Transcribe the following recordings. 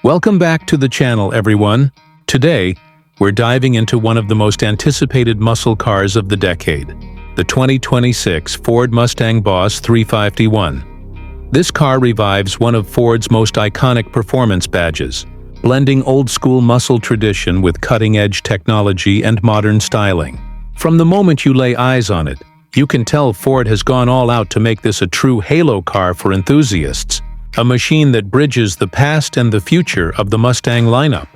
Welcome back to the channel, everyone. Today, we're diving into one of the most anticipated muscle cars of the decade, the 2026 Ford Mustang Boss 351. This car revives one of Ford's most iconic performance badges, blending old-school muscle tradition with cutting-edge technology and modern styling. From the moment you lay eyes on it, you can tell Ford has gone all out to make this a true halo car for enthusiasts, a machine that bridges the past and the future of the Mustang lineup.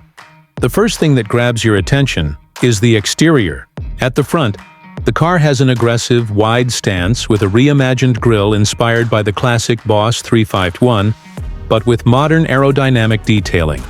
The first thing that grabs your attention is the exterior. At the front, the car has an aggressive, wide stance with a reimagined grille inspired by the classic Boss 351, but with modern aerodynamic detailing.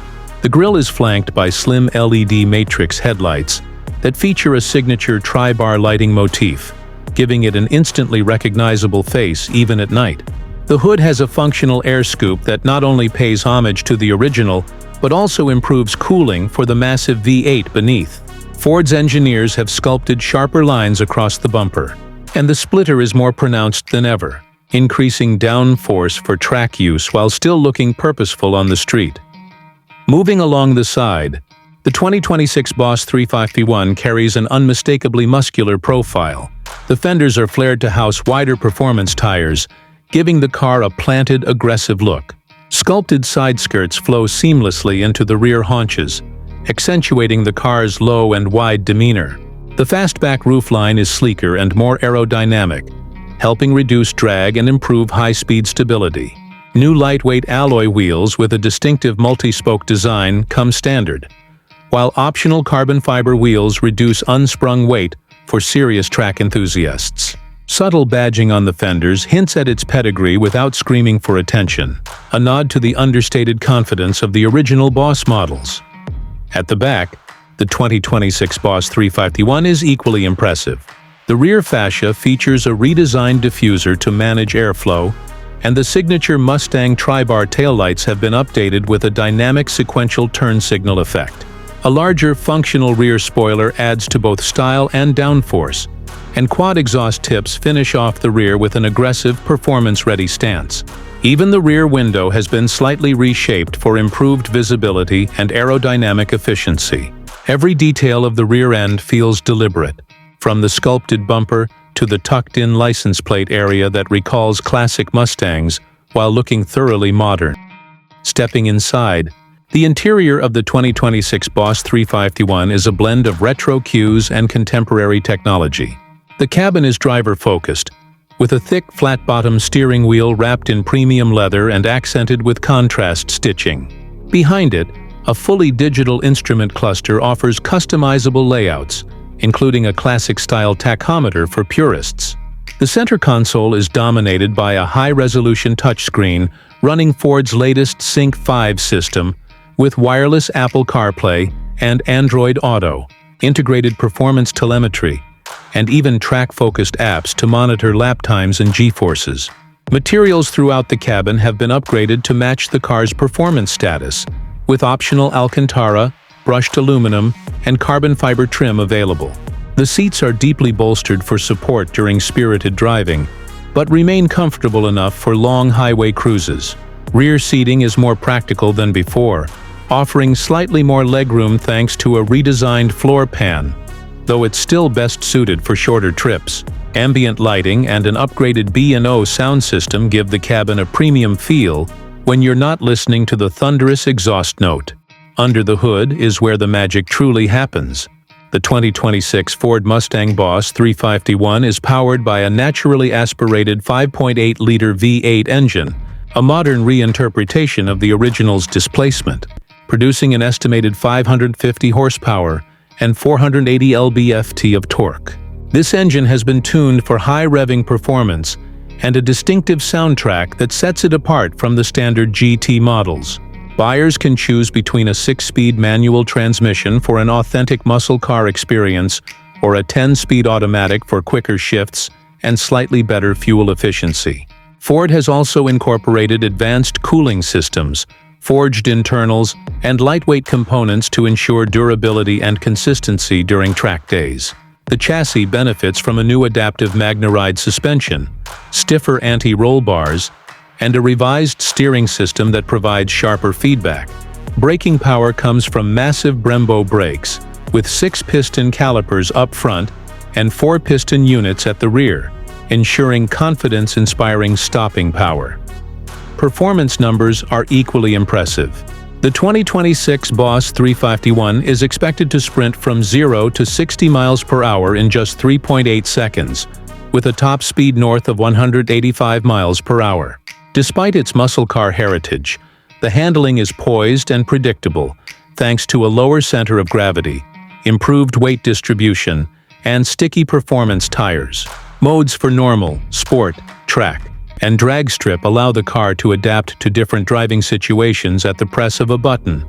The grille is flanked by slim LED matrix headlights that feature a signature tri-bar lighting motif, giving it an instantly recognizable face even at night. The hood has a functional air scoop that not only pays homage to the original, but also improves cooling for the massive V8 beneath. Ford's engineers have sculpted sharper lines across the bumper, and the splitter is more pronounced than ever, increasing downforce for track use while still looking purposeful on the street. Moving along the side, the 2026 Boss 351 carries an unmistakably muscular profile. The fenders are flared to house wider performance tires, giving the car a planted, aggressive look. Sculpted side skirts flow seamlessly into the rear haunches, accentuating the car's low and wide demeanor. The fastback roofline is sleeker and more aerodynamic, helping reduce drag and improve high-speed stability. New lightweight alloy wheels with a distinctive multi-spoke design come standard, while optional carbon fiber wheels reduce unsprung weight for serious track enthusiasts. Subtle badging on the fenders hints at its pedigree without screaming for attention, a nod to the understated confidence of the original Boss models. At the back, the 2026 Boss 351 is equally impressive. The rear fascia features a redesigned diffuser to manage airflow, and the signature Mustang tri-bar taillights have been updated with a dynamic sequential turn signal effect. A larger, functional rear spoiler adds to both style and downforce, and quad exhaust tips finish off the rear with an aggressive, performance-ready stance. Even the rear window has been slightly reshaped for improved visibility and aerodynamic efficiency. Every detail of the rear end feels deliberate, from the sculpted bumper to the tucked-in license plate area that recalls classic Mustangs while looking thoroughly modern. Stepping inside, the interior of the 2026 Boss 351 is a blend of retro cues and contemporary technology. The cabin is driver-focused, with a thick, flat-bottom steering wheel wrapped in premium leather and accented with contrast stitching. Behind it, a fully digital instrument cluster offers customizable layouts, including a classic-style tachometer for purists. The center console is dominated by a high-resolution touchscreen running Ford's latest Sync 5 system with wireless Apple CarPlay and Android Auto, integrated performance telemetry, and even track-focused apps to monitor lap times and G-forces. Materials throughout the cabin have been upgraded to match the car's performance status, with optional Alcantara, brushed aluminum, and carbon fiber trim available. The seats are deeply bolstered for support during spirited driving, but remain comfortable enough for long highway cruises. Rear seating is more practical than before, offering slightly more legroom thanks to a redesigned floor pan, though it's still best suited for shorter trips. Ambient lighting and an upgraded B&O sound system give the cabin a premium feel when you're not listening to the thunderous exhaust note. Under the hood is where the magic truly happens. The 2026 Ford Mustang Boss 351 is powered by a naturally aspirated 5.8-liter V8 engine, a modern reinterpretation of the original's displacement, producing an estimated 550 horsepower and 480 lb-ft of torque. This engine has been tuned for high revving performance and a distinctive soundtrack that sets it apart from the standard GT models. Buyers can choose between a 6-speed manual transmission for an authentic muscle car experience or a 10-speed automatic for quicker shifts and slightly better fuel efficiency. Ford has also incorporated advanced cooling systems, forged internals, and lightweight components to ensure durability and consistency during track days. The chassis benefits from a new adaptive MagneRide suspension, stiffer anti-roll bars, and a revised steering system that provides sharper feedback, Braking power comes from massive Brembo brakes, with 6-piston calipers up front and 4-piston units at the rear, ensuring confidence-inspiring stopping power. Performance numbers are equally impressive. The 2026 Boss 351 is expected to sprint from 0 to 60 miles per hour in just 3.8 seconds, with a top speed north of 185 miles per hour. Despite its muscle car heritage, the handling is poised and predictable, thanks to a lower center of gravity, improved weight distribution, and sticky performance tires. Modes for normal, sport, track, and drag strip allow the car to adapt to different driving situations at the press of a button,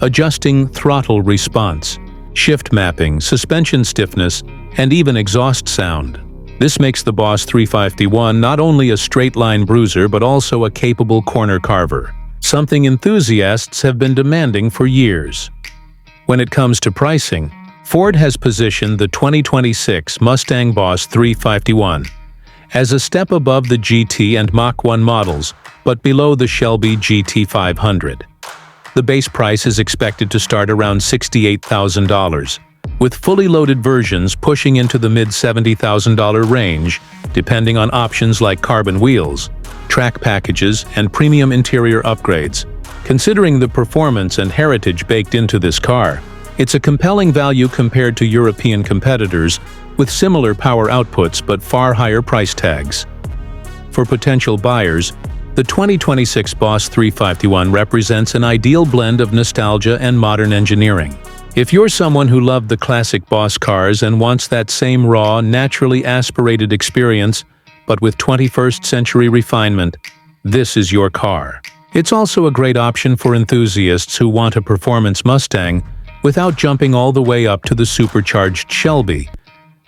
adjusting throttle response, shift mapping, suspension stiffness, and even exhaust sound. This makes the Boss 351 not only a straight-line bruiser but also a capable corner carver, something enthusiasts have been demanding for years. When it comes to pricing, Ford has positioned the 2026 Mustang Boss 351 as a step above the GT and Mach 1 models, but below the Shelby GT500. The base price is expected to start around $68,000, with fully loaded versions pushing into the mid-$70,000 range, depending on options like carbon wheels, track packages, and premium interior upgrades. Considering the performance and heritage baked into this car, it's a compelling value compared to European competitors with similar power outputs but far higher price tags. For potential buyers, the 2026 Boss 351 represents an ideal blend of nostalgia and modern engineering. If you're someone who loved the classic Boss cars and wants that same raw, naturally aspirated experience, but with 21st century refinement, this is your car. It's also a great option for enthusiasts who want a performance Mustang without jumping all the way up to the supercharged Shelby,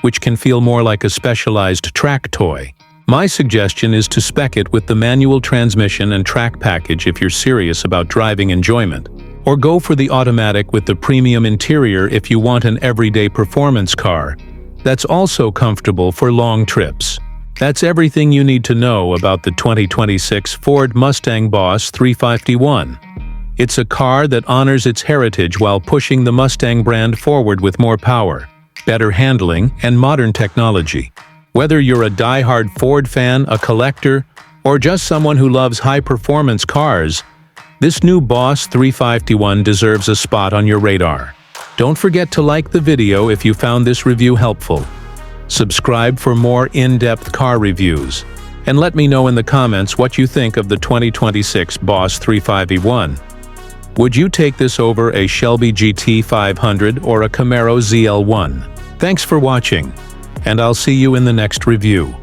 which can feel more like a specialized track toy. My suggestion is to spec it with the manual transmission and track package if you're serious about driving enjoyment, or go for the automatic with the premium interior if you want an everyday performance car that's also comfortable for long trips. That's everything you need to know about the 2026 Ford Mustang Boss 351. It's a car that honors its heritage while pushing the Mustang brand forward with more power, better handling, and modern technology. Whether you're a die-hard Ford fan, a collector, or just someone who loves high-performance cars, this new Boss 351 deserves a spot on your radar. Don't forget to like the video if you found this review helpful. Subscribe for more in-depth car reviews, and let me know in the comments what you think of the 2026 Boss 351. Would you take this over a Shelby GT500 or a Camaro ZL1? Thanks for watching, and I'll see you in the next review.